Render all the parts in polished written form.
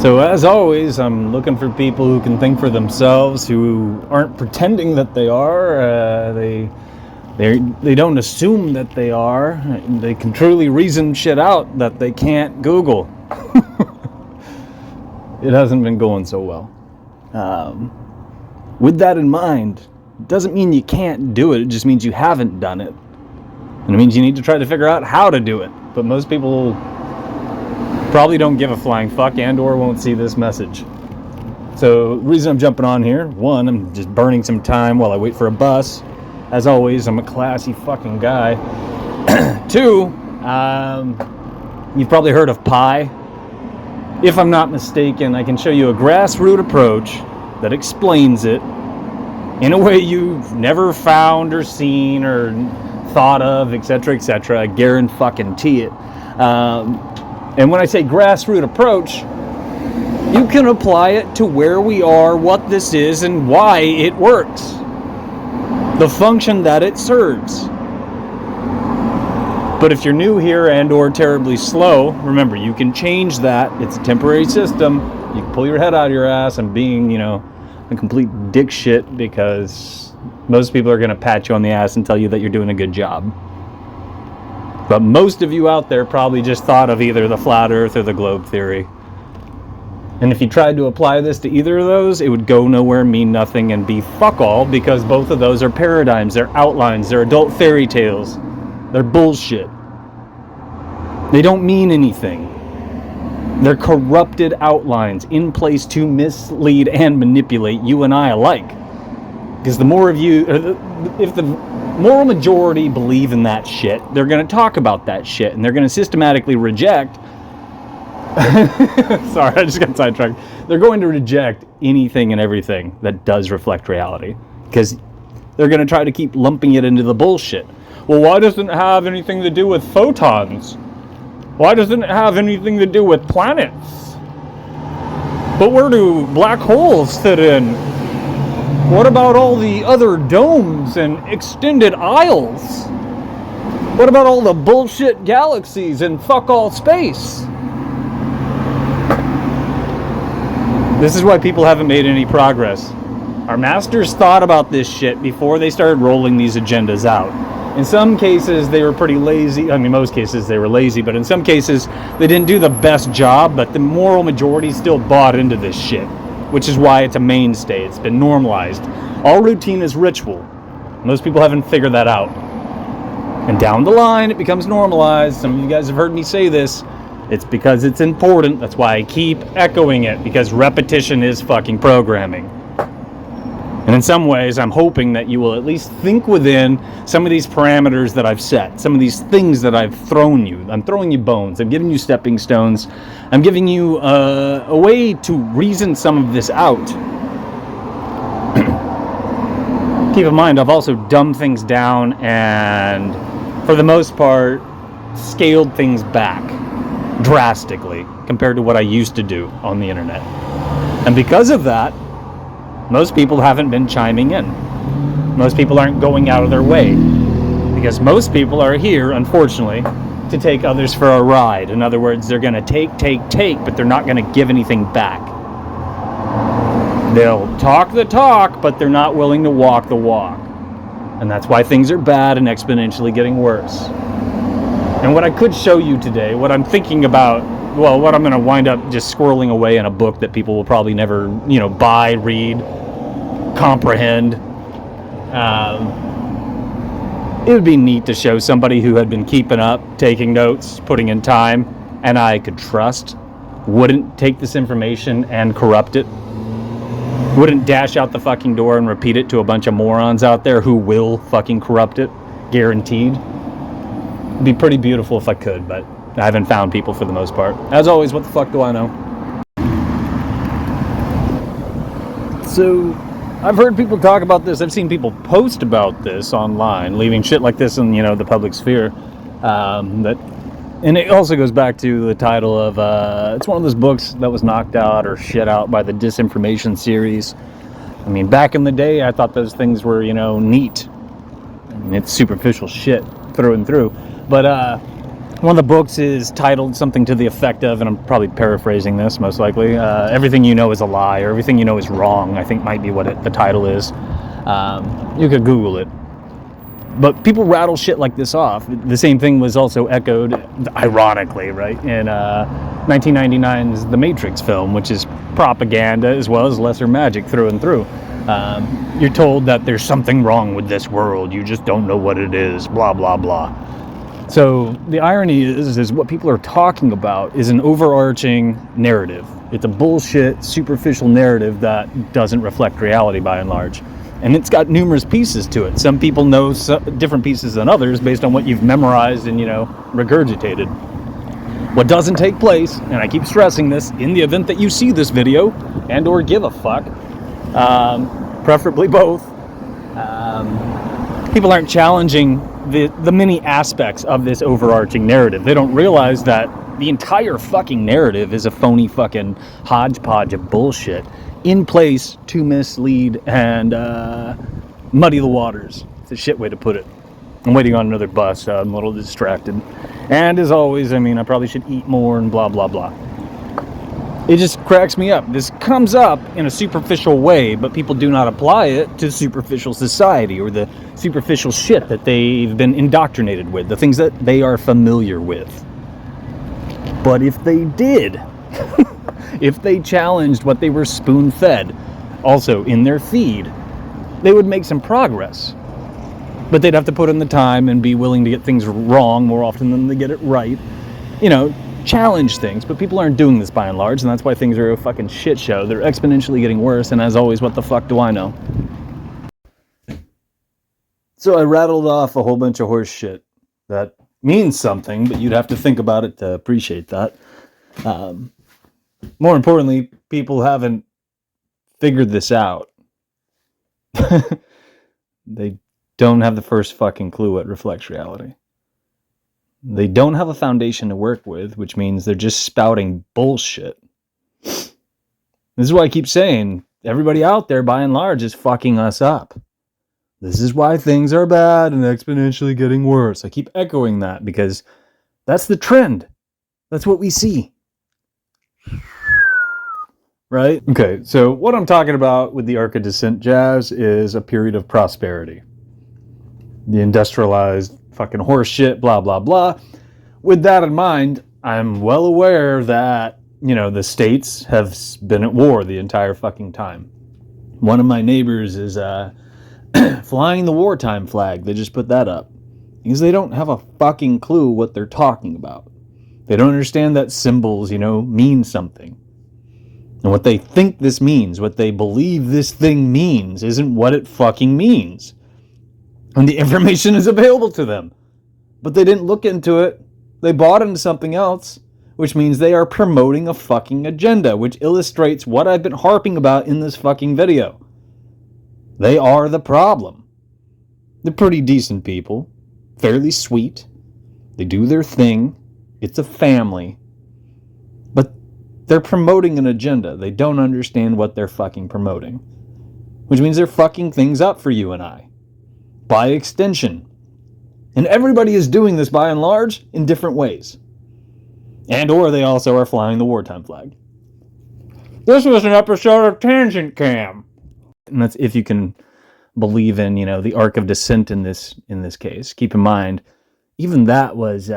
So as always, I'm looking for people who can think for themselves, who aren't pretending that they are. They don't assume that they are. They can truly reason shit out that they can't Google. It hasn't been going so well. With that in mind, it doesn't mean you can't do it. It just means you haven't done it. And it means you need to try to figure out how to do it. But most people probably don't give a flying fuck and or won't see this message. So the reason I'm jumping on here, one, I'm just burning some time while I wait for a bus. As always, I'm a classy fucking guy. Two, you've probably heard of Pi. If I'm not mistaken, I can show you a grassroots approach that explains it in a way you've never found or seen or thought of, etc., etc. I guarantee it. And when I say grassroots approach, you can apply it to where we are, what this is, and why it works. The function that it serves. But if you're new here and or terribly slow, remember, you can change that. It's a temporary system. You can pull your head out of your ass and being, a complete dick shit, because most people are going to pat you on the ass and tell you that you're doing a good job. But most of you out there probably just thought of either the flat earth or the globe theory. And if you tried to apply this to either of those, it would go nowhere, mean nothing, and be fuck all, because both of those are paradigms, they're outlines, they're adult fairy tales. They're bullshit. They don't mean anything. They're corrupted outlines in place to mislead and manipulate you and I alike. Because the more of you, if the moral majority believe in that shit, they're going to talk about that shit, and they're going to systematically reject. Sorry, I just got sidetracked. They're going to reject anything and everything that does reflect reality, because they're going to try to keep lumping it into the bullshit. Well, why doesn't it have anything to do with photons? Why doesn't it have anything to do with planets? But where do black holes fit in? What about all the other domes and extended aisles? What about all the bullshit galaxies and fuck all space? This is why people haven't made any progress. Our masters thought about this shit before they started rolling these agendas out. In some cases, they were pretty lazy. I mean, most cases they were lazy, but in some cases, they didn't do the best job, but the moral majority still bought into this shit, which is why it's a mainstay. It's been normalized. All routine is ritual. Most people haven't figured that out. And down the line, it becomes normalized. Some of you guys have heard me say this. It's because it's important. That's why I keep echoing it, because repetition is fucking programming. And in some ways, I'm hoping that you will at least think within some of these parameters that I've set, some of these things that I've thrown you. I'm throwing you bones. I'm giving you stepping stones. I'm giving you a way to reason some of this out. Keep in mind, I've also dumbed things down and, for the most part, scaled things back drastically compared to what I used to do on the internet. And because of that, most people haven't been chiming in. Most people aren't going out of their way, because most people are here, unfortunately, to take others for a ride. In other words, they're going to take, but they're not going to give anything back. They'll talk the talk, but they're not willing to walk the walk. And that's why things are bad and exponentially getting worse. And what I could show you today, what I'm thinking about, well, what I'm going to wind up just squirreling away in a book that people will probably never, buy, read, comprehend. It would be neat to show somebody who had been keeping up, taking notes, putting in time, and I could trust, wouldn't take this information and corrupt it, wouldn't dash out the fucking door and repeat it to a bunch of morons out there who will fucking corrupt it, guaranteed. It'd be pretty beautiful if I could, but I haven't found people for the most part. As always, what the fuck do I know? So, I've heard people talk about this. I've seen people post about this online, leaving shit like this in, the public sphere. And it also goes back to the title of, it's one of those books that was knocked out or shit out by the Disinformation series. I mean, back in the day, I thought those things were, neat. I mean, it's superficial shit through and through. But One of the books is titled something to the effect of, and I'm probably paraphrasing this most likely, Everything You Know Is a Lie, or Everything You Know Is Wrong, I think might be what the title is. You could Google it. But people rattle shit like this off. The same thing was also echoed, ironically, right, in 1999's The Matrix film, which is propaganda as well as lesser magic through and through. You're told that there's something wrong with this world, you just don't know what it is, blah, blah, blah. So the irony is what people are talking about is an overarching narrative. It's a bullshit, superficial narrative that doesn't reflect reality by and large. And it's got numerous pieces to it. Some people know different pieces than others based on what you've memorized and, regurgitated. What doesn't take place, and I keep stressing this, in the event that you see this video and or give a fuck, preferably both, people aren't challenging the many aspects of this overarching narrative. They don't realize that the entire fucking narrative is a phony fucking hodgepodge of bullshit in place to mislead and muddy the waters. It's a shit way to put it. I'm waiting on another bus, so I'm a little distracted. And as always, I probably should eat more and blah, blah, blah. It just cracks me up. This comes up in a superficial way, but people do not apply it to superficial society or the superficial shit that they've been indoctrinated with, the things that they are familiar with. But if they did, if they challenged what they were spoon-fed, also in their feed, they would make some progress. But they'd have to put in the time and be willing to get things wrong more often than they get it right. Challenge things, but people aren't doing this by and large, and that's why things are a fucking shit show. They're exponentially getting worse, and as always, what the fuck do I know? So I rattled off a whole bunch of horse shit that means something, but you'd have to think about it to appreciate that. More importantly, people haven't figured this out. They don't have the first fucking clue what reflects reality. They don't have a foundation to work with, which means they're just spouting bullshit. This is why I keep saying, everybody out there, by and large, is fucking us up. This is why things are bad and exponentially getting worse. I keep echoing that because that's the trend. That's what we see. Right? Okay, so what I'm talking about with the Arc of Descent jazz is a period of prosperity. The industrialized fucking horse shit, blah, blah, blah. With that in mind, I'm well aware that, the states have been at war the entire fucking time. One of my neighbors is flying the wartime flag. They just put that up. Because they don't have a fucking clue what they're talking about. They don't understand that symbols, mean something. And what they think this means, what they believe this thing means, isn't what it fucking means. And the information is available to them. But they didn't look into it. They bought into something else, which means they are promoting a fucking agenda, which illustrates what I've been harping about in this fucking video. They are the problem. They're pretty decent people, fairly sweet. They do their thing. It's a family. But they're promoting an agenda. They don't understand what they're fucking promoting. Which means they're fucking things up for you and I. By extension. And everybody is doing this by and large in different ways. And or they also are flying the wartime flag. This was an episode of Tangent Cam. And that's if you can believe in, the Arc of Descent in this case. Keep in mind, even that was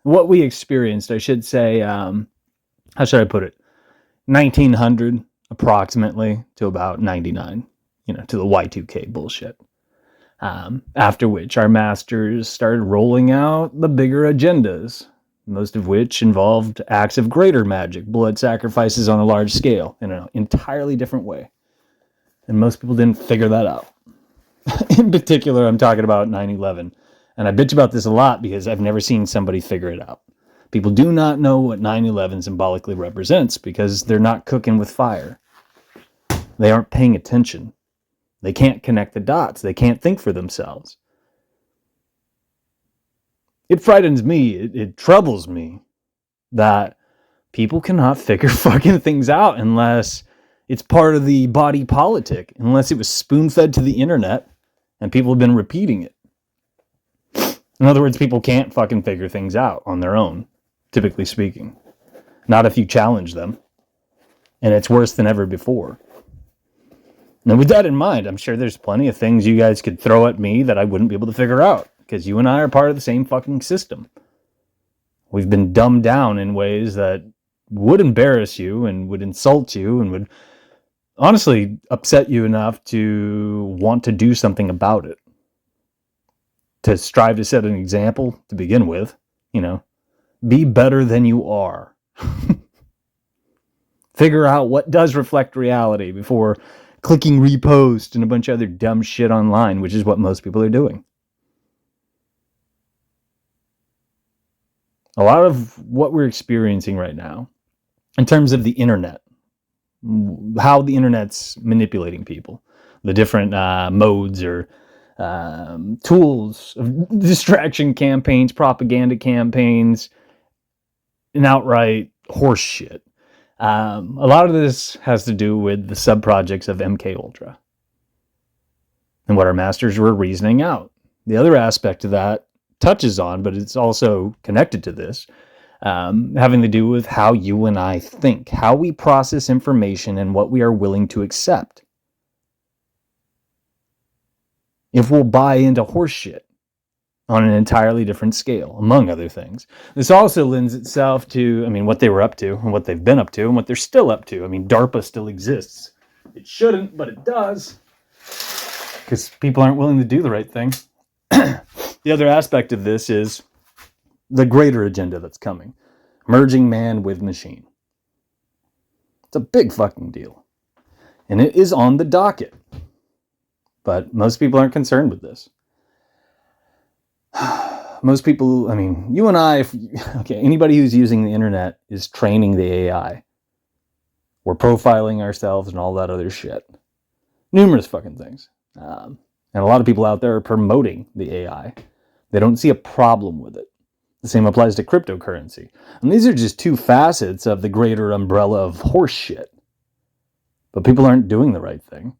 what we experienced, I should say, how should I put it? 1900 approximately to about 99, to the Y2K bullshit. After which our masters started rolling out the bigger agendas, most of which involved acts of greater magic, blood sacrifices on a large scale, in an entirely different way. And most people didn't figure that out. In particular, I'm talking about 9/11. And I bitch about this a lot because I've never seen somebody figure it out. People do not know what 9/11 symbolically represents because they're not cooking with fire. They aren't paying attention. They can't connect the dots. They can't think for themselves. It frightens me. It troubles me that people cannot figure fucking things out unless it's part of the body politic, unless it was spoon-fed to the internet and people have been repeating it. In other words, people can't fucking figure things out on their own, typically speaking. Not if you challenge them. And it's worse than ever before. Now, with that in mind, I'm sure there's plenty of things you guys could throw at me that I wouldn't be able to figure out, because you and I are part of the same fucking system. We've been dumbed down in ways that would embarrass you and would insult you and would honestly upset you enough to want to do something about it. To strive to set an example to begin with, be better than you are. Figure out what does reflect reality before clicking repost and a bunch of other dumb shit online, which is what most people are doing. A lot of what we're experiencing right now, in terms of the internet, how the internet's manipulating people, the different modes or tools of distraction campaigns, propaganda campaigns, and outright horse shit. A lot of this has to do with the sub-projects of MK Ultra and what our masters were reasoning out. The other aspect of that touches on, but it's also connected to this, having to do with how you and I think, how we process information, and what we are willing to accept. If we'll buy into horse shit on an entirely different scale, among other things. This also lends itself to, what they were up to and what they've been up to and what they're still up to. DARPA still exists. It shouldn't, but it does. Because people aren't willing to do the right thing. The other aspect of this is the greater agenda that's coming. Merging man with machine. It's a big fucking deal. And it is on the docket. But most people aren't concerned with this. Most people, you and I, anybody who's using the internet is training the AI. We're profiling ourselves and all that other shit. Numerous fucking things. And a lot of people out there are promoting the AI. They don't see a problem with it. The same applies to cryptocurrency. And these are just two facets of the greater umbrella of horse shit. But people aren't doing the right thing.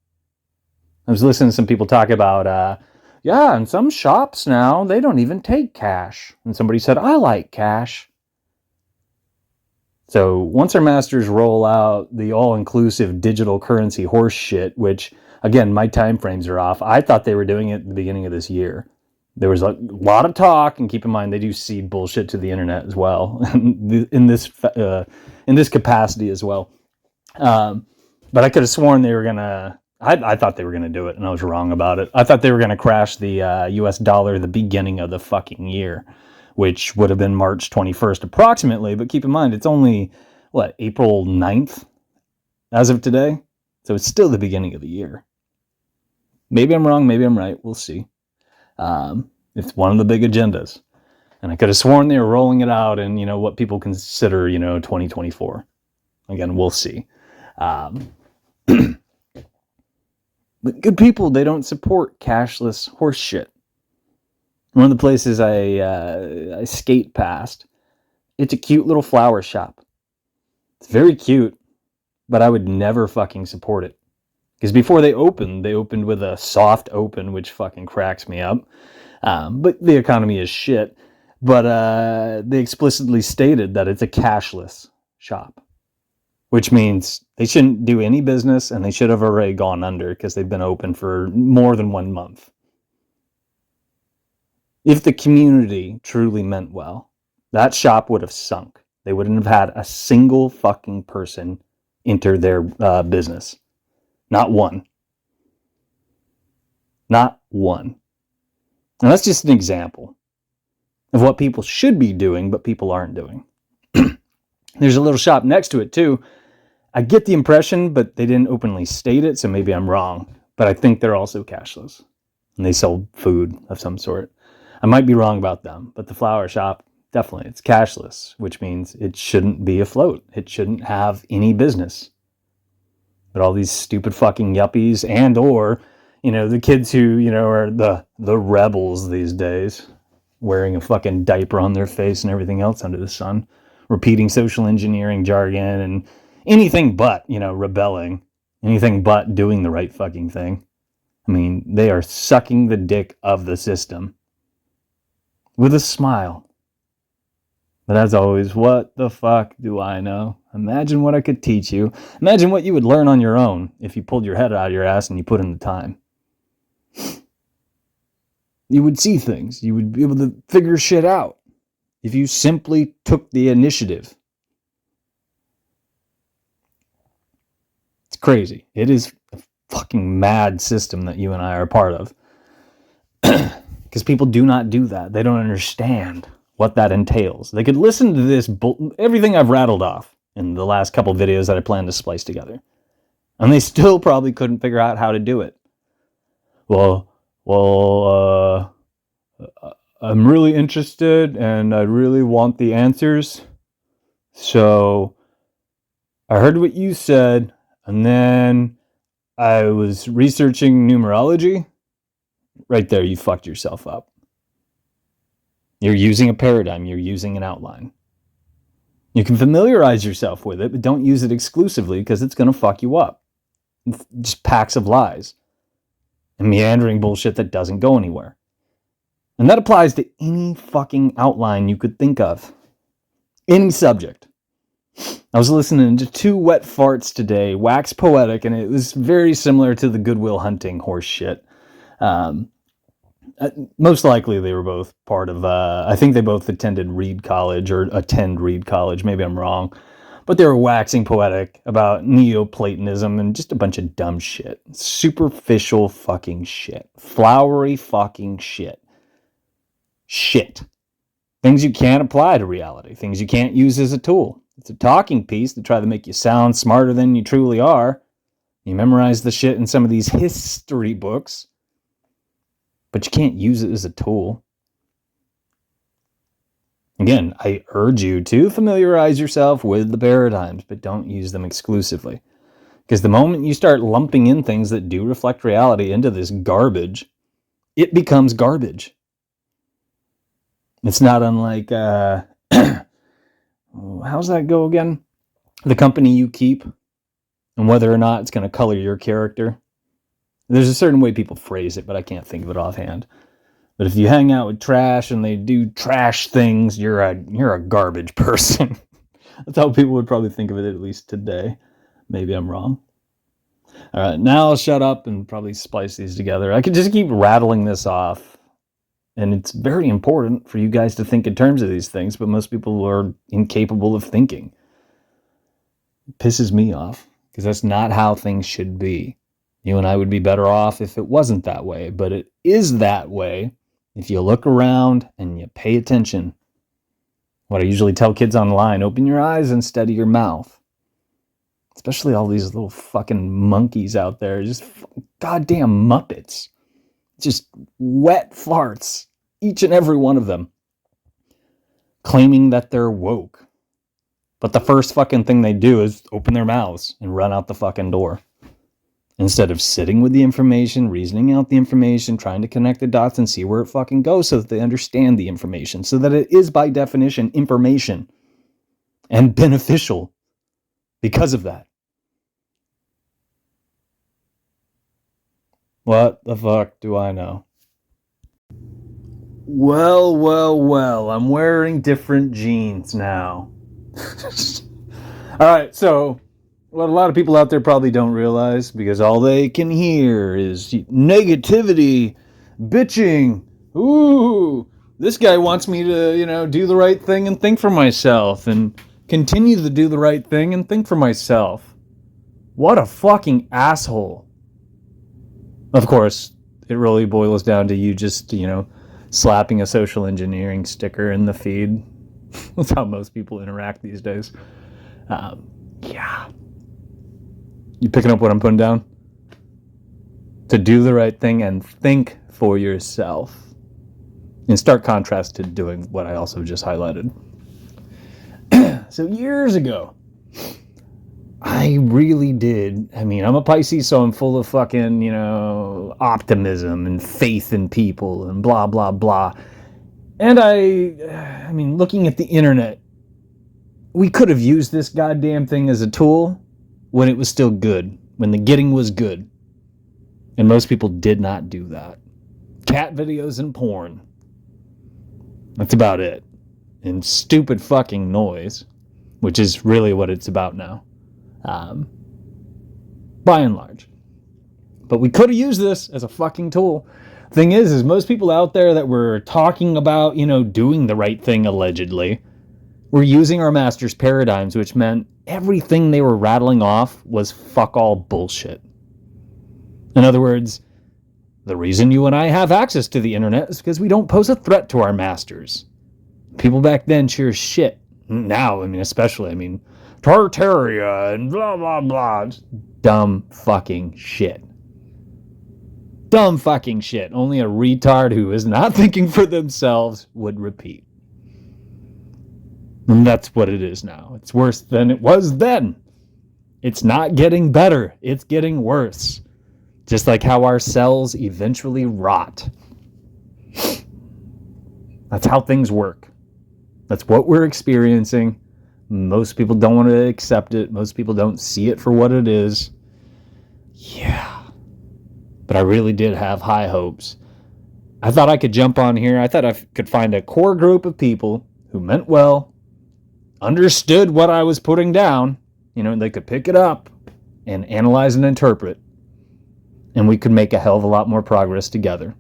I was listening to some people talk about, in some shops now, they don't even take cash. And somebody said, I like cash. So once our masters roll out the all-inclusive digital currency horse shit, which, again, my time frames are off. I thought they were doing it at the beginning of this year. There was a lot of talk, and keep in mind, they do seed bullshit to the internet as well, in this capacity as well. But I could have sworn they were going to... I thought they were going to do it, and I was wrong about it. I thought they were going to crash the US dollar at the beginning of the fucking year, which would have been March 21st approximately, but keep in mind, it's only, April 9th as of today? So it's still the beginning of the year. Maybe I'm wrong, maybe I'm right, we'll see. It's one of the big agendas. And I could have sworn they were rolling it out in, what people consider, 2024. Again, we'll see. But good people, they don't support cashless horse shit. One of the places I skate past, it's a cute little flower shop. It's very cute, but I would never fucking support it. Because before they opened with a soft open, which fucking cracks me up. But the economy is shit. But they explicitly stated that it's a cashless shop. Which means they shouldn't do any business, and they should have already gone under because they've been open for more than 1 month. If the community truly meant well, that shop would have sunk. They wouldn't have had a single fucking person enter their business. Not one. Not one. And that's just an example of what people should be doing, but people aren't doing. There's a little shop next to it, too. I get the impression, but they didn't openly state it, so maybe I'm wrong. But I think they're also cashless. And they sell food of some sort. I might be wrong about them, but the flower shop, definitely, it's cashless, which means it shouldn't be afloat. It shouldn't have any business. But all these stupid fucking yuppies and or, the kids who, are the rebels these days, wearing a fucking diaper on their face and everything else under the sun, repeating social engineering jargon and anything but, rebelling, anything but doing the right fucking thing. They are sucking the dick of the system. with a smile. But as always, what the fuck do I know? Imagine what I could teach you. Imagine what you would learn on your own if you pulled your head out of your ass and you put in the time. You would see things. You would be able to figure shit out if you simply took the initiative. It's crazy. It is a fucking mad system that you and I are a part of. Because people do not do that. They don't understand what that entails. They could listen to this, everything I've rattled off in the last couple videos that I plan to splice together, and they still probably couldn't figure out how to do it. I'm really interested and I really want the answers. So I heard what you said, and then I was researching numerology. Right there, you fucked yourself up. You're using a paradigm. You're using an outline. You can familiarize yourself with it, but don't use it exclusively because it's going to fuck you up. It's just packs of lies and meandering bullshit that doesn't go anywhere. And that applies to any fucking outline you could think of. Any subject. I was listening to 2 wet farts today, wax poetic, and it was very similar to the Good Will Hunting horse shit. Most likely they were both part of, I think they both attended Reed College or attend Reed College. Maybe I'm wrong. But they were waxing poetic about Neoplatonism and just a bunch of dumb shit. Superficial fucking shit. Flowery fucking shit. Shit. Things you can't apply to reality. Things you can't use as a tool. It's a talking piece to try to make you sound smarter than you truly are. You memorize the shit in some of these history books, but you can't use it as a tool. Again, I urge you to familiarize yourself with the paradigms, but don't use them exclusively. Because the moment you start lumping in things that do reflect reality into this garbage, it becomes garbage. It's not unlike, how's that go again? The company you keep and whether or not it's going to color your character. There's a certain way people phrase it, but I can't think of it offhand. But if you hang out with trash and they do trash things, you're a garbage person. That's how people would probably think of it, at least today. Maybe I'm wrong. All right, now I'll shut up and probably splice these together. I could just keep rattling this off. And it's very important for you guys to think in terms of these things, but most people are incapable of thinking. It pisses me off, because that's not how things should be. You and I would be better off if it wasn't that way, but it is that way if you look around and you pay attention. What I usually tell kids online, open your eyes and steady your mouth. Especially all these little fucking monkeys out there, just goddamn Muppets. Just wet farts, each and every one of them, claiming that they're woke. But the first fucking thing they do is open their mouths and run out the fucking door. Instead of sitting with the information, reasoning out the information, trying to connect the dots and see where it fucking goes so that they understand the information, so that it is by definition information and beneficial because of that. What the fuck do I know? Well, I'm wearing different jeans now. All right, so what a lot of people out there probably don't realize, because all they can hear is negativity, bitching. Ooh, this guy wants me to, do the right thing and think for myself, and continue to do the right thing and think for myself. What a fucking asshole. Of course, it really boils down to you just, slapping a social engineering sticker in the feed. That's how most people interact these days. Yeah. You picking up what I'm putting down? To do the right thing and think for yourself. In stark contrast to doing what I also just highlighted. So years ago, I really did. I'm a Pisces, so I'm full of fucking, optimism and faith in people and blah, blah, blah. And looking at the internet, we could have used this goddamn thing as a tool when it was still good, when the getting was good. And most people did not do that. Cat videos and porn. That's about it. And stupid fucking noise, which is really what it's about now, by and large. But we could have used this as a fucking tool. Thing is most people out there that were talking about, doing the right thing allegedly, were using our master's paradigms, which meant everything they were rattling off was fuck all bullshit. In other words, the reason you and I have access to the internet is because we don't pose a threat to our masters. People back then cheer shit. Now, especially, Tartaria and blah, blah, blah. Just dumb fucking shit. Dumb fucking shit. Only a retard who is not thinking for themselves would repeat. And that's what it is now. It's worse than it was then. It's not getting better. It's getting worse. Just like how our cells eventually rot. That's how things work. That's what we're experiencing. Most people don't want to accept it. Most people don't see it for what it is. Yeah. But I really did have high hopes. I thought I could jump on here. I thought I could find a core group of people who meant well, understood what I was putting down, they could pick it up and analyze and interpret. And we could make a hell of a lot more progress together.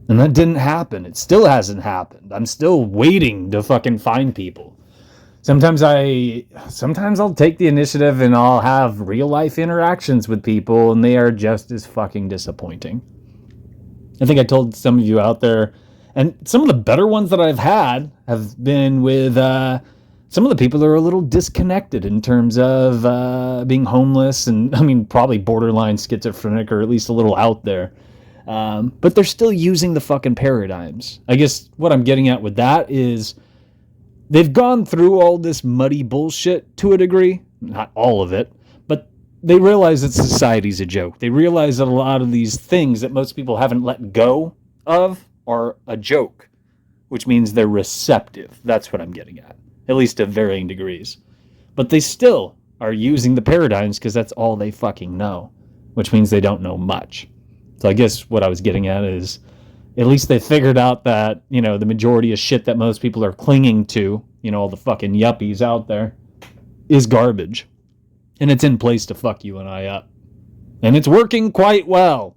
And that didn't happen. It still hasn't happened. I'm still waiting to fucking find people. Sometimes I'll take the initiative and I'll have real life interactions with people and they are just as fucking disappointing. I think I told some of you out there, and some of the better ones that I've had have been with some of the people that are a little disconnected in terms of being homeless and, probably borderline schizophrenic or at least a little out there. But they're still using the fucking paradigms. I guess what I'm getting at with that is they've gone through all this muddy bullshit to a degree. Not all of it, but they realize that society's a joke. They realize that a lot of these things that most people haven't let go of are a joke, which means they're receptive. That's what I'm getting at least to varying degrees. But they still are using the paradigms because that's all they fucking know, which means they don't know much. So I guess what I was getting at is at least they figured out that, the majority of shit that most people are clinging to, all the fucking yuppies out there, is garbage. And it's in place to fuck you and I up. And it's working quite well.